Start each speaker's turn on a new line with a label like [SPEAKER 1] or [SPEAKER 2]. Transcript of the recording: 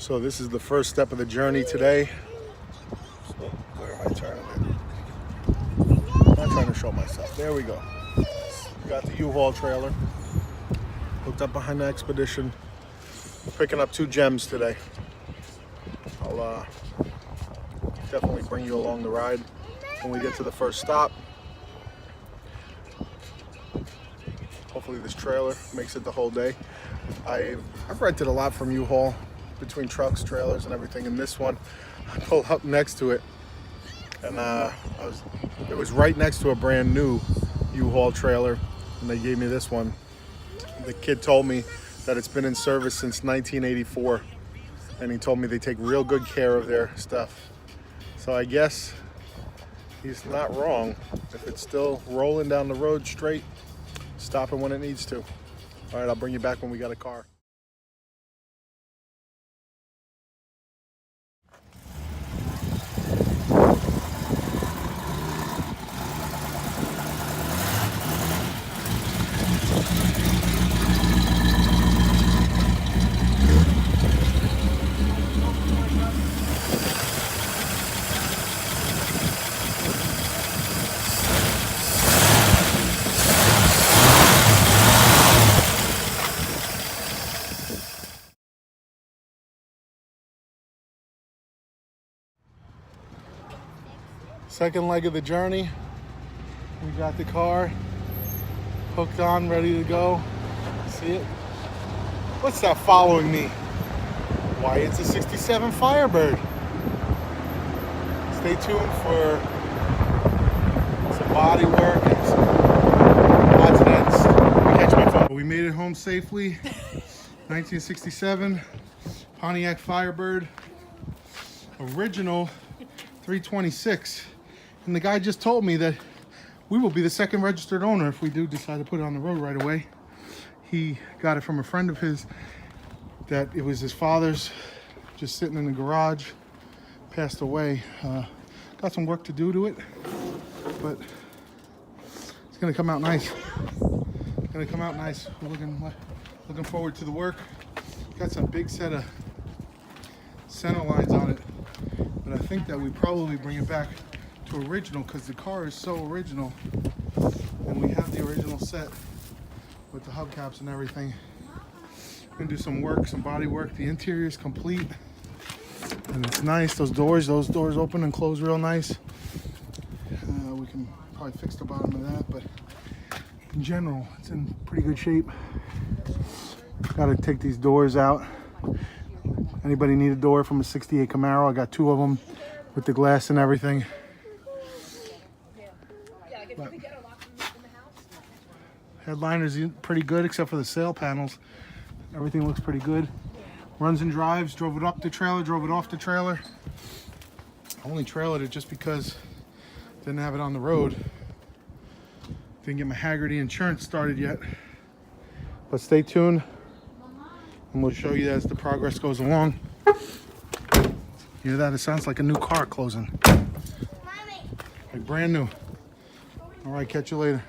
[SPEAKER 1] So this is the first step of the journey today. Where am I turning it? I'm not trying to show myself. There we go. Got the U-Haul trailer. Hooked up behind the Expedition. We're picking up 2 gems today. I'll definitely bring you along the ride when we get to the first stop. Hopefully this trailer makes it the whole day. I've rented a lot from U-Haul, between trucks, trailers, and everything. And this one, I pulled up next to it, and it was right next to a brand new U-Haul trailer, and they gave me this one. The kid told me that it's been in service since 1984, and he told me they take real good care of their stuff. So I guess he's not wrong. If it's still rolling down the road straight, stopping when it needs to. All right, I'll bring you back when we got a car. Second leg of the journey. We got the car hooked on, ready to go. See it? What's that following me? Why, it's a 67 Firebird. Stay tuned for some body work and some odds and ends. Catch my phone. We made it home safely. 1967 Pontiac Firebird. Original 326. And the guy just told me that we will be the second registered owner if we do decide to put it on the road right away. He got it from a friend of his, that it was his father's, just sitting in the garage, passed away. Got some work to do to it, but it's gonna come out nice. It's gonna come out nice. We're looking forward to the work. Got some big set of center lines on it, but I think that we probably bring it back to original because the car is so original, and we have the original set with the hubcaps and everything. We're gonna do some work, some body work. The interior is complete, and it's nice. Those doors open and close real nice. We can probably fix the bottom of that, but in general, it's in pretty good shape. Got to take these doors out. Anybody need a door from a 68 Camaro? I got 2 of them with the glass and everything. But headliner's pretty good except for the sail panels. Everything looks pretty good. Runs and drives. Drove it up the trailer, drove it off the trailer. I only trailered it just because I didn't have it on the road. Didn't get my Haggerty insurance started yet. But stay tuned, and we'll show you as the progress goes along. You hear that? It sounds like a new car closing. Like brand new. All right, catch you later.